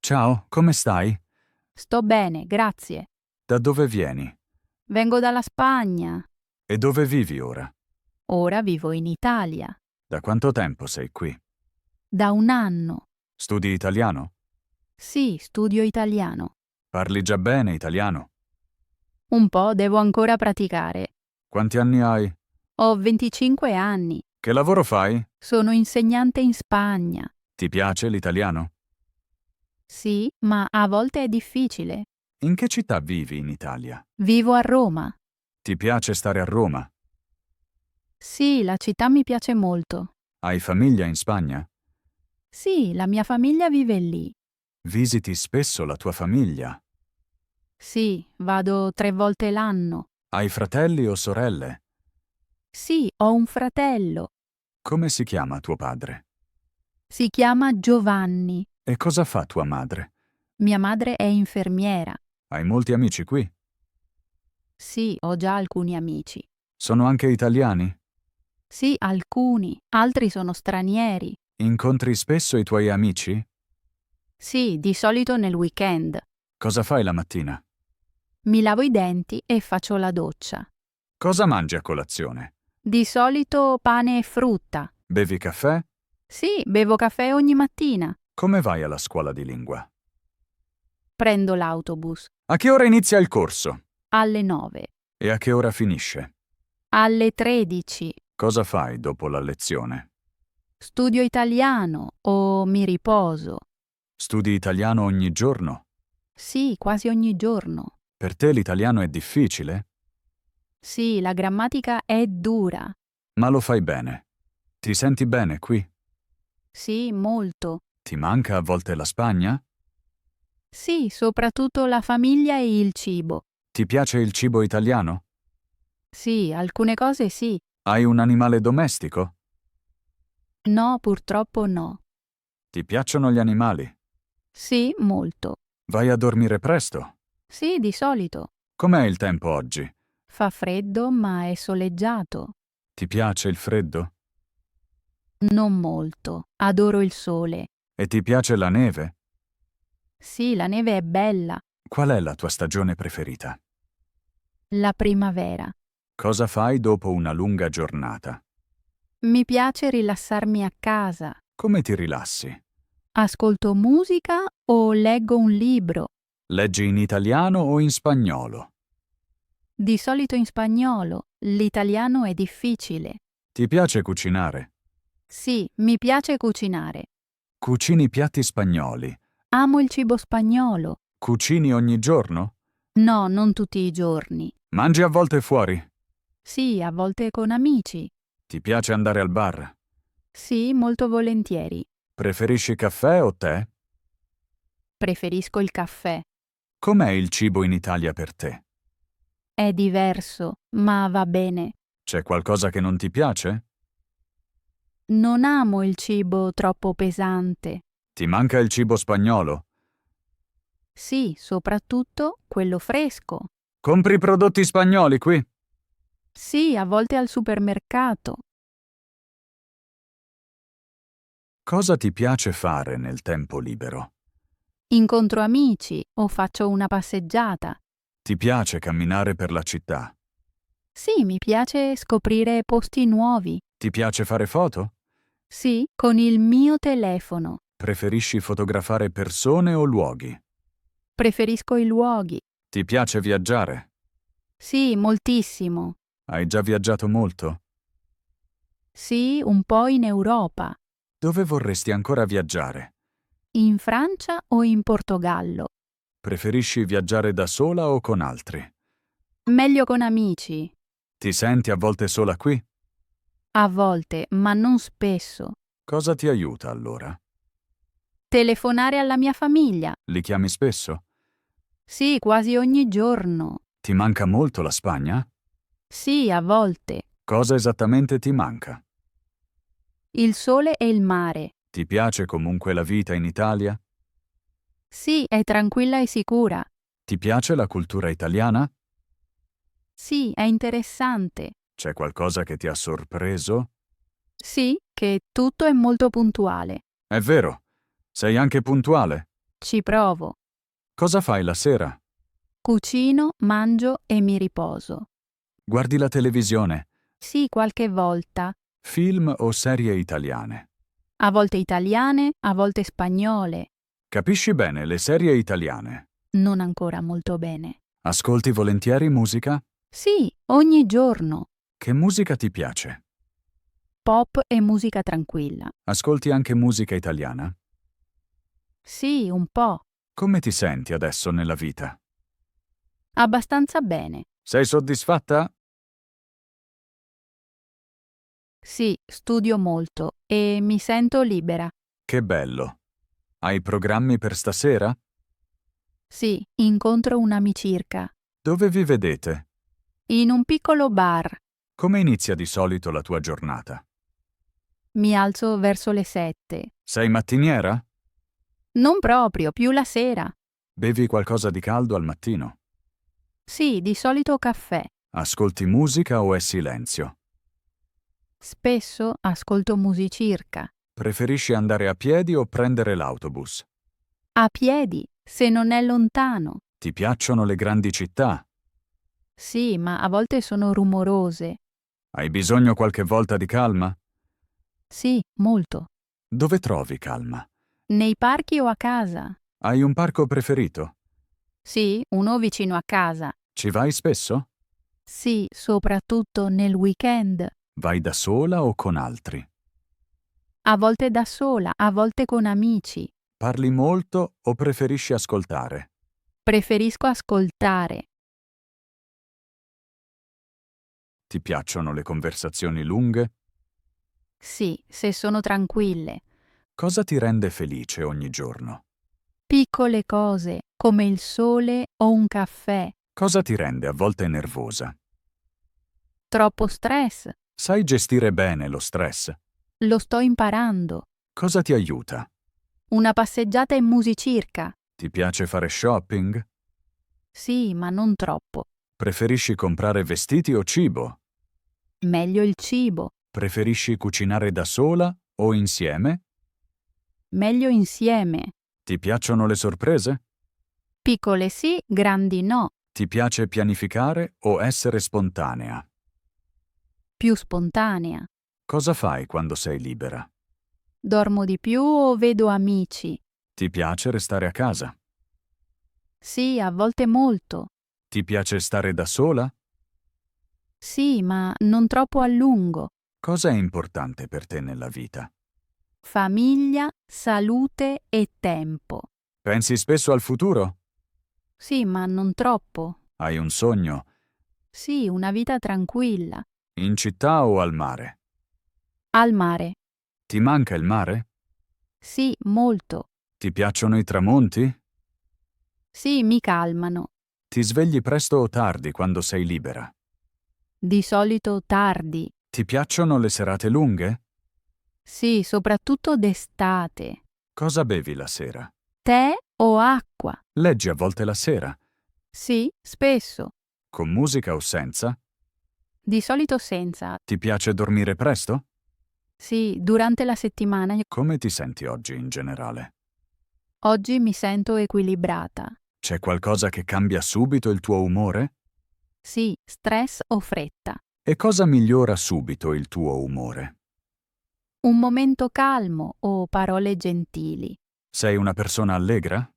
Ciao, come stai? Sto bene, grazie. Da dove vieni? Vengo dalla Spagna. E dove vivi ora? Ora vivo in Italia. Da quanto tempo sei qui? Da un anno. Studi italiano? Sì, studio italiano. Parli già bene italiano? Un po' devo ancora praticare. Quanti anni hai? Ho 25 anni. Che lavoro fai? Sono insegnante in Spagna. Ti piace l'italiano? Sì, ma a volte è difficile. In che città vivi in Italia? Vivo a Roma. Ti piace stare a Roma? Sì, la città mi piace molto. Hai famiglia in Spagna? Sì, la mia famiglia vive lì. Visiti spesso la tua famiglia? Sì, vado 3 volte l'anno. Hai fratelli o sorelle? Sì, ho un fratello. Come si chiama tuo padre? Si chiama Giovanni. E cosa fa tua madre? Mia madre è infermiera. Hai molti amici qui? Sì, ho già alcuni amici. Sono anche italiani? Sì, alcuni. Altri sono stranieri. Incontri spesso i tuoi amici? Sì, di solito nel weekend. Cosa fai la mattina? Mi lavo i denti e faccio la doccia. Cosa mangi a colazione? Di solito pane e frutta. Bevi caffè? Sì, bevo caffè ogni mattina. Come vai alla scuola di lingua? Prendo l'autobus. A che ora inizia il corso? Alle 9. E a che ora finisce? Alle 13. Cosa fai dopo la lezione? Studio italiano o mi riposo. Studi italiano ogni giorno? Sì, quasi ogni giorno. Per te l'italiano è difficile? Sì, la grammatica è dura. Ma lo fai bene. Ti senti bene qui? Sì, molto. Ti manca a volte la Spagna? Sì, soprattutto la famiglia e il cibo. Ti piace il cibo italiano? Sì, alcune cose sì. Hai un animale domestico? No, purtroppo no. Ti piacciono gli animali? Sì, molto. Vai a dormire presto? Sì, di solito. Com'è il tempo oggi? Fa freddo, ma è soleggiato. Ti piace il freddo? Non molto. Adoro il sole. E ti piace la neve? Sì, la neve è bella. Qual è la tua stagione preferita? La primavera. Cosa fai dopo una lunga giornata? Mi piace rilassarmi a casa. Come ti rilassi? Ascolto musica o leggo un libro. Leggi in italiano o in spagnolo? Di solito in spagnolo. L'italiano è difficile. Ti piace cucinare? Sì, mi piace cucinare. Cucini piatti spagnoli? Amo il cibo spagnolo. Cucini ogni giorno? No, non tutti i giorni. Mangi a volte fuori? Sì, a volte con amici. Ti piace andare al bar? Sì, molto volentieri. Preferisci caffè o tè? Preferisco il caffè. Com'è il cibo in Italia per te? È diverso, ma va bene. C'è qualcosa che non ti piace? Non amo il cibo troppo pesante. Ti manca il cibo spagnolo? Sì, soprattutto quello fresco. Compri prodotti spagnoli qui? Sì, a volte al supermercato. Cosa ti piace fare nel tempo libero? Incontro amici o faccio una passeggiata. Ti piace camminare per la città? Sì, mi piace scoprire posti nuovi. Ti piace fare foto? Sì, con il mio telefono. Preferisci fotografare persone o luoghi? Preferisco i luoghi. Ti piace viaggiare? Sì, moltissimo. Hai già viaggiato molto? Sì, un po' in Europa. Dove vorresti ancora viaggiare? In Francia o in Portogallo. Preferisci viaggiare da sola o con altri? Meglio con amici. Ti senti a volte sola qui? A volte, ma non spesso. Cosa ti aiuta allora? Telefonare alla mia famiglia. Li chiami spesso? Sì, quasi ogni giorno. Ti manca molto la Spagna? Sì, a volte. Cosa esattamente ti manca? Il sole e il mare. Ti piace comunque la vita in Italia? Sì, è tranquilla e sicura. Ti piace la cultura italiana? Sì, è interessante. C'è qualcosa che ti ha sorpreso? Sì, che tutto è molto puntuale. È vero. Sei anche puntuale. Ci provo. Cosa fai la sera? Cucino, mangio e mi riposo. Guardi la televisione? Sì, qualche volta. Film o serie italiane? A volte italiane, a volte spagnole. Capisci bene le serie italiane? Non ancora molto bene. Ascolti volentieri musica? Sì, ogni giorno. Che musica ti piace? Pop e musica tranquilla. Ascolti anche musica italiana? Sì, un po'. Come ti senti adesso nella vita? Abbastanza bene. Sei soddisfatta? Sì, studio molto e mi sento libera. Che bello. Hai programmi per stasera? Sì, incontro un'amicirca. Dove vi vedete? In un piccolo bar. Come inizia di solito la tua giornata? Mi alzo verso le 7. Sei mattiniera? Non proprio, più la sera. Bevi qualcosa di caldo al mattino? Sì, di solito caffè. Ascolti musica o è silenzio? Spesso ascolto musicirca. Preferisci andare a piedi o prendere l'autobus? A piedi, se non è lontano. Ti piacciono le grandi città? Sì, ma a volte sono rumorose. Hai bisogno qualche volta di calma? Sì, molto. Dove trovi calma? Nei parchi o a casa? Hai un parco preferito? Sì, uno vicino a casa. Ci vai spesso? Sì, soprattutto nel weekend. Vai da sola o con altri? A volte da sola, a volte con amici. Parli molto o preferisci ascoltare? Preferisco ascoltare. Ti piacciono le conversazioni lunghe? Sì, se sono tranquille. Cosa ti rende felice ogni giorno? Piccole cose, come il sole o un caffè. Cosa ti rende a volte nervosa? Troppo stress. Sai gestire bene lo stress? Lo sto imparando. Cosa ti aiuta? Una passeggiata in musicirca. Ti piace fare shopping? Sì, ma non troppo. Preferisci comprare vestiti o cibo? Meglio il cibo. Preferisci cucinare da sola o insieme? Meglio insieme. Ti piacciono le sorprese? Piccole sì, grandi no. Ti piace pianificare o essere spontanea? Più spontanea. Cosa fai quando sei libera? Dormo di più o vedo amici? Ti piace restare a casa? Sì, a volte molto. Ti piace stare da sola? Sì, ma non troppo a lungo. Cosa è importante per te nella vita? Famiglia, salute e tempo. Pensi spesso al futuro? Sì, ma non troppo. Hai un sogno? Sì, una vita tranquilla. In città o al mare? Al mare. Ti manca il mare? Sì, molto. Ti piacciono i tramonti? Sì, mi calmano. Ti svegli presto o tardi quando sei libera? Di solito tardi. Ti piacciono le serate lunghe? Sì, soprattutto d'estate. Cosa bevi la sera? Tè o acqua? Leggi a volte la sera? Sì, spesso. Con musica o senza? Di solito senza. Ti piace dormire presto? Sì, durante la settimana. Come ti senti oggi in generale? Oggi mi sento equilibrata. C'è qualcosa che cambia subito il tuo umore? Sì, stress o fretta. E cosa migliora subito il tuo umore? Un momento calmo o parole gentili. Sei una persona allegra?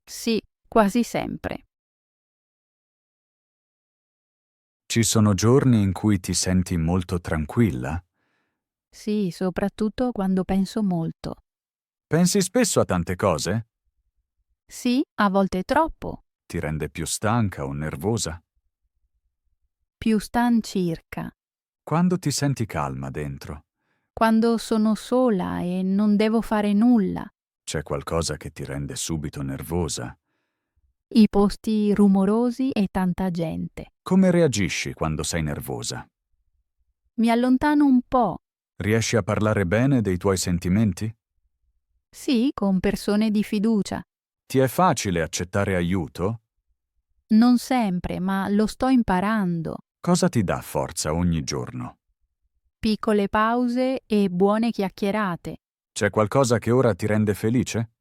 Sì, quasi sempre. Ci sono giorni in cui ti senti molto tranquilla? Sì, soprattutto quando penso molto. Pensi spesso a tante cose? Sì, a volte troppo. Ti rende più stanca o nervosa? Più stancirca. Quando ti senti calma dentro? Quando sono sola e non devo fare nulla. C'è qualcosa che ti rende subito nervosa? I posti rumorosi e tanta gente. Come reagisci quando sei nervosa? Mi allontano un po'. Riesci a parlare bene dei tuoi sentimenti? Sì, con persone di fiducia. Ti è facile accettare aiuto? Non sempre, ma lo sto imparando. Cosa ti dà forza ogni giorno? Piccole pause e buone chiacchierate. C'è qualcosa che ora ti rende felice?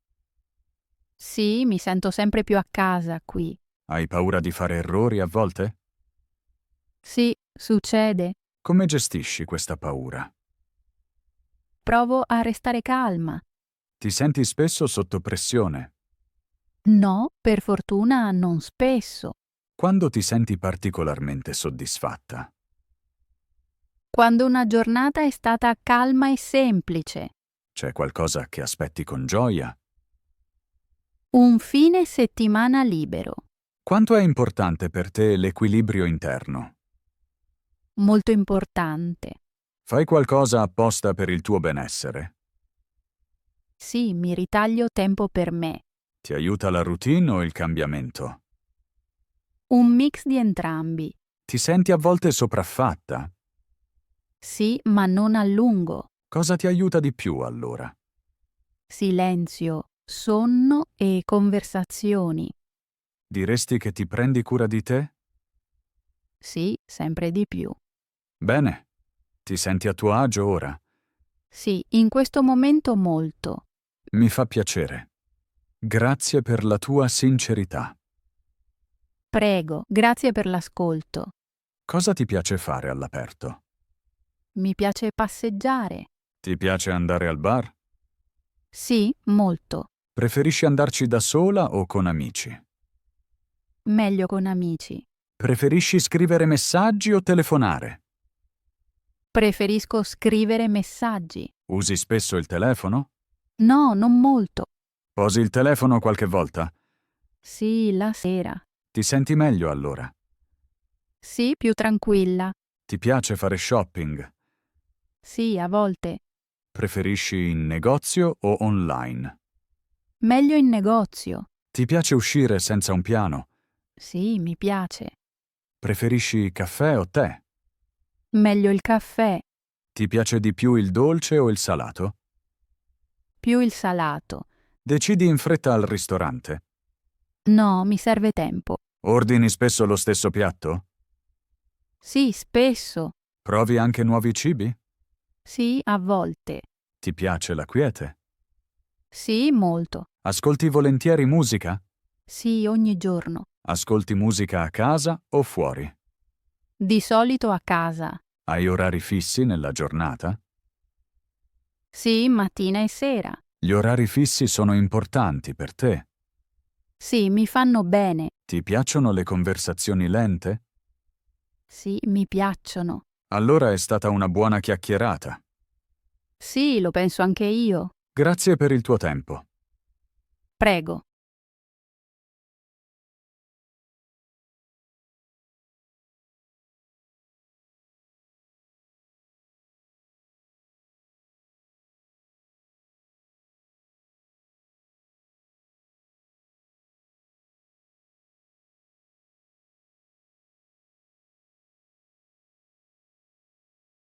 Sì, mi sento sempre più a casa qui. Hai paura di fare errori a volte? Sì, succede. Come gestisci questa paura? Provo a restare calma. Ti senti spesso sotto pressione? No, per fortuna non spesso. Quando ti senti particolarmente soddisfatta? Quando una giornata è stata calma e semplice. C'è qualcosa che aspetti con gioia? Un fine settimana libero. Quanto è importante per te l'equilibrio interno? Molto importante. Fai qualcosa apposta per il tuo benessere? Sì, mi ritaglio tempo per me. Ti aiuta la routine o il cambiamento? Un mix di entrambi. Ti senti a volte sopraffatta? Sì, ma non a lungo. Cosa ti aiuta di più allora? Silenzio, sonno e conversazioni. Diresti che ti prendi cura di te? Sì, sempre di più. Bene. Ti senti a tuo agio ora? Sì, in questo momento molto. Mi fa piacere. Grazie per la tua sincerità. Prego, grazie per l'ascolto. Cosa ti piace fare all'aperto? Mi piace passeggiare. Ti piace andare al bar? Sì, molto. Preferisci andarci da sola o con amici? Meglio con amici. Preferisci scrivere messaggi o telefonare? Preferisco scrivere messaggi. Usi spesso il telefono? No, non molto. Posi il telefono qualche volta? Sì, la sera. Ti senti meglio allora? Sì, più tranquilla. Ti piace fare shopping? Sì, a volte. Preferisci in negozio o online? Meglio in negozio. Ti piace uscire senza un piano? Sì, mi piace. Preferisci caffè o tè? Meglio il caffè, Ti piace di più il dolce o il salato? più il salato. Decidi in fretta al ristorante? No, mi serve tempo. Ordini spesso lo stesso piatto? Sì, spesso. Provi anche nuovi cibi? Sì, a volte. Ti piace la quiete? Sì, molto. Ascolti volentieri musica? Sì, ogni giorno. Ascolti musica a casa o fuori? Di solito a casa. Hai orari fissi nella giornata? Sì, mattina e sera. Gli orari fissi sono importanti per te. Sì, mi fanno bene. Ti piacciono le conversazioni lente? Sì, mi piacciono. Allora è stata una buona chiacchierata. Sì, lo penso anche io. Grazie per il tuo tempo. Prego.